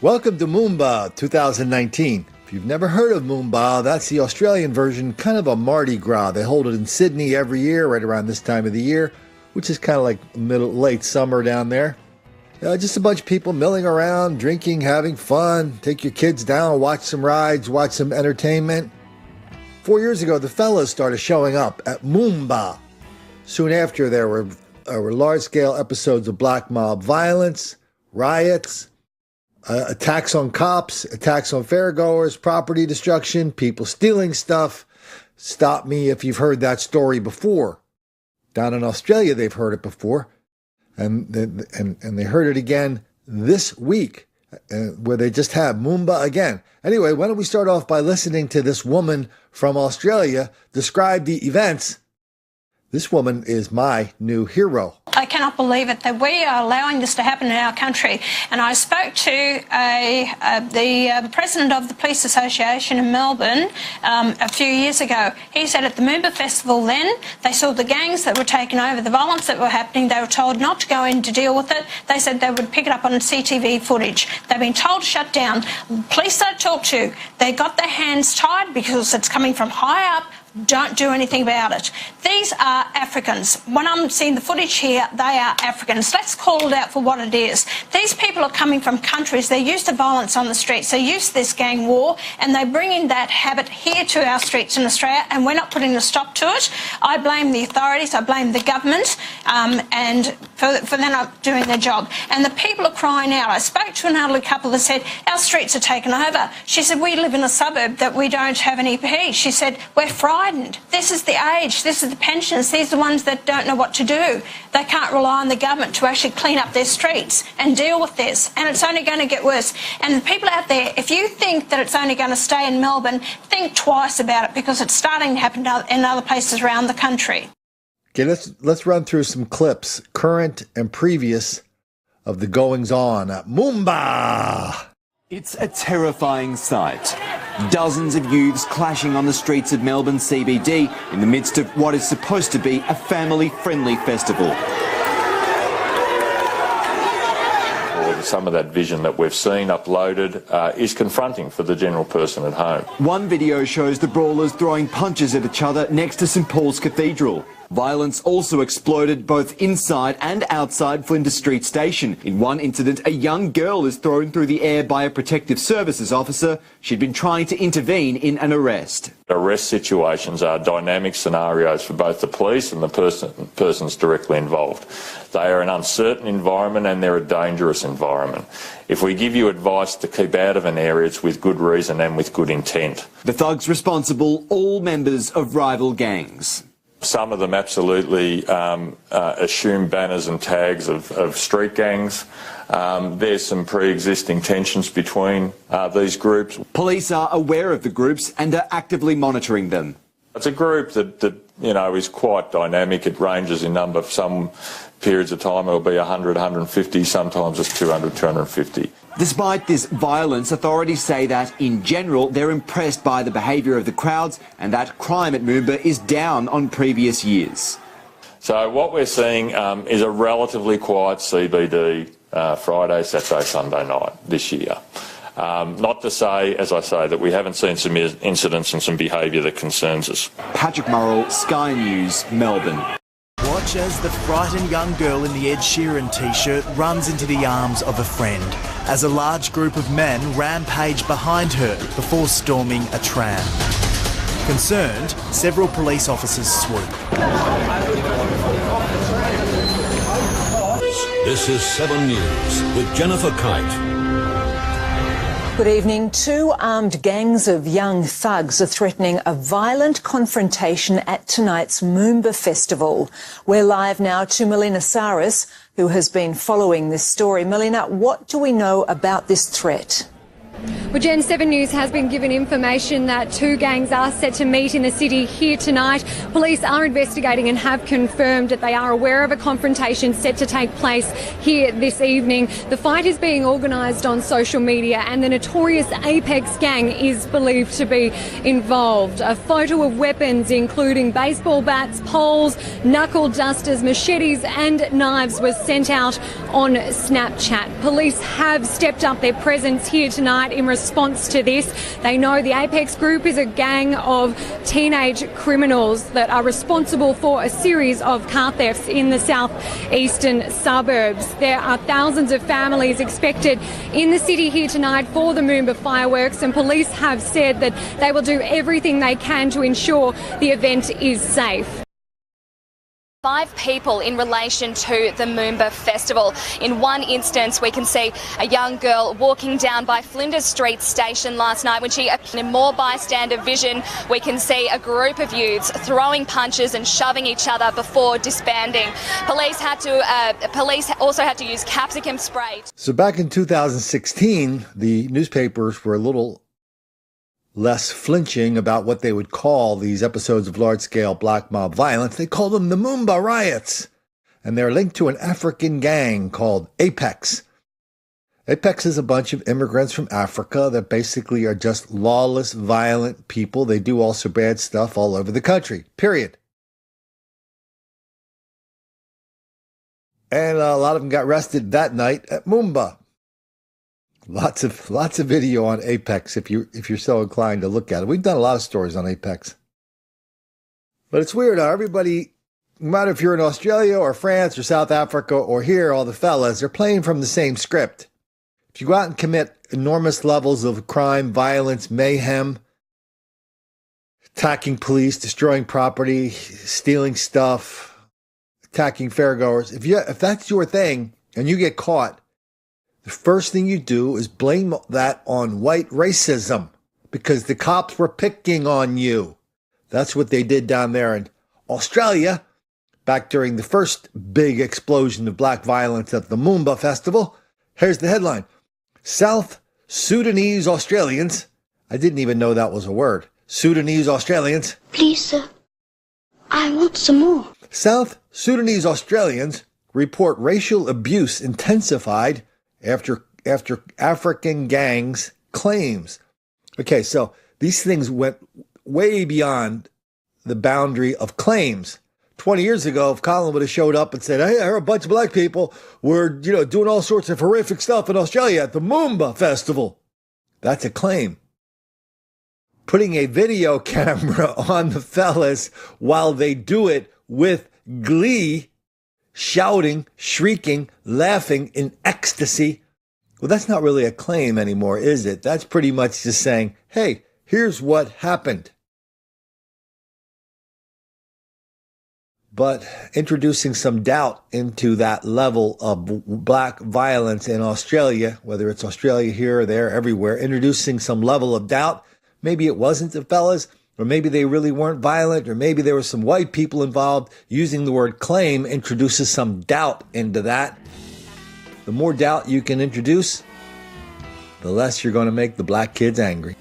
Welcome to MOOMBA 2019. If you've never heard of MOOMBA, that's the Australian version, kind of a Mardi Gras. They hold it in Sydney every year, right around this time of the year, which is kind of like late summer down there. Just a bunch of people milling around, drinking, having fun. Take your kids down, watch some rides, watch some entertainment. 4 years ago, the fellas started showing up at MOOMBA. Soon after, there were large-scale episodes of black mob violence, riots, attacks on cops, attacks on fairgoers, property destruction, people stealing stuff. Stop me if you've heard that story before. Down in Australia, they've heard it before, and they heard it again this week, where they just had MOOMBA again. Anyway, why don't we start off by listening to this woman from Australia describe the events. This woman is my new hero. I cannot believe it that we are allowing this to happen in our country. And I spoke to the president of the Police Association in Melbourne a few years ago. He said at the MOOMBA Festival then, they saw the gangs that were taking over, the violence that were happening. They were told not to go in to deal with it. They said they would pick it up on CTV footage. They've been told to shut down. Police I talked to, they got their hands tied because it's coming from high up. Don't do anything about it. These are Africans. When I'm seeing the footage here, they are Africans. Let's call it out for what it is. These people are coming from countries, they're used to violence on the streets, they're used to this gang war, and they bring in that habit here to our streets in Australia, and we're not putting a stop to it. I blame the authorities, I blame the government, and for them not doing their job. And the people are crying out. I spoke to an elderly couple that said, our streets are taken over. She said, we live in a suburb that we don't have any peace. She said, we're frightened. This is the age, this is the pensioners, these are the ones that don't know what to do. They can't rely on the government to actually clean up their streets and deal with this, and it's only going to get worse. And the people out there, if you think that it's only going to stay in Melbourne, think twice about it, because it's starting to happen in other places around the country. Okay, let's run through some clips, current and previous, of the goings-on at MOOMBA. It's a terrifying sight. Dozens of youths clashing on the streets of Melbourne CBD in the midst of what is supposed to be a family-friendly festival. Some of that vision that we've seen uploaded is confronting for the general person at home. One video shows the brawlers throwing punches at each other next to St Paul's Cathedral. Violence also exploded both inside and outside Flinders Street Station. In one incident, a young girl is thrown through the air by a protective services officer. She'd been trying to intervene in an arrest. Arrest situations are dynamic scenarios for both the police and the persons directly involved. They are an uncertain environment and they're a dangerous environment. If we give you advice to keep out of an area, it's with good reason and with good intent. The thugs responsible, all members of rival gangs. Some of them absolutely assume banners and tags of street gangs. There's some pre-existing tensions between these groups. Police are aware of the groups and are actively monitoring them. It's a group that is quite dynamic. It ranges in number. Some periods of time it'll be 100, 150, sometimes it's 200, 250. Despite this violence, authorities say that, in general, they're impressed by the behaviour of the crowds and that crime at MOOMBA is down on previous years. So what we're seeing is a relatively quiet CBD Friday, Saturday, Sunday night this year. Not to say, as I say, that we haven't seen some incidents and some behaviour that concerns us. Patrick Murrell, Sky News, Melbourne. Watch as the frightened young girl in the Ed Sheeran t-shirt runs into the arms of a friend as a large group of men rampage behind her before storming a tram. Concerned, several police officers swoop. This is 7 News with Jennifer Kite. Good evening. Two armed gangs of young thugs are threatening a violent confrontation at tonight's MOOMBA Festival. We're live now to Melina Saris, who has been following this story. Melina, what do we know about this threat? Well, Jen, 7 News has been given information that two gangs are set to meet in the city here tonight. Police are investigating and have confirmed that they are aware of a confrontation set to take place here this evening. The fight is being organised on social media and the notorious Apex gang is believed to be involved. A photo of weapons including baseball bats, poles, knuckle dusters, machetes and knives was sent out on Snapchat. Police have stepped up their presence here tonight in response to this. They know the Apex group is a gang of teenage criminals that are responsible for a series of car thefts in the southeastern suburbs. There are thousands of families expected in the city here tonight for the MOOMBA fireworks, and police have said that they will do everything they can to ensure the event is safe. 5 people in relation to the MOOMBA festival. In one instance, we can see a young girl walking down by Flinders Street station last night. When she appeared in more bystander vision, we can see a group of youths throwing punches and shoving each other before disbanding. Police also had to use capsicum spray. So back in 2016, the newspapers were a little less flinching about what they would call these episodes of large-scale black mob violence. They called them the MOOMBA riots, and they're linked to an African gang called Apex. Apex is a bunch of immigrants from Africa that basically are just lawless, violent people. They do also bad stuff all over the country, period. And a lot of them got arrested that night at MOOMBA. Lots of video on Apex if you're so inclined to look at it. We've done a lot of stories on Apex. But it's weird how everybody, no matter if you're in Australia or France or South Africa or here, all the fellas, they're playing from the same script. If you go out and commit enormous levels of crime, violence, mayhem, attacking police, destroying property, stealing stuff, attacking fairgoers, if that's your thing and you get caught, the first thing you do is blame that on white racism because the cops were picking on you. That's what they did down there in Australia back during the first big explosion of black violence at the MOOMBA festival. Here's the headline. South Sudanese Australians. I didn't even know that was a word. Sudanese Australians. Please, sir. I want some more. South Sudanese Australians report racial abuse intensified after African gangs claims. Okay, so these things went way beyond the boundary of claims. 20 years ago, if Colin would have showed up and said, hey, I heard a bunch of black people were, doing all sorts of horrific stuff in Australia at the MOOMBA festival, that's a claim. Putting a video camera on the fellas while they do it with glee, shouting, shrieking, laughing in ecstasy. Well, that's not really a claim anymore, is it? That's pretty much just saying, hey, here's what happened. But introducing some doubt into that level of black violence in Australia, whether it's Australia here or there, everywhere, introducing some level of doubt. Maybe it wasn't the fellas, or maybe they really weren't violent, or maybe there were some white people involved. Using the word claim introduces some doubt into that. The more doubt you can introduce, the less you're going to make the black kids angry.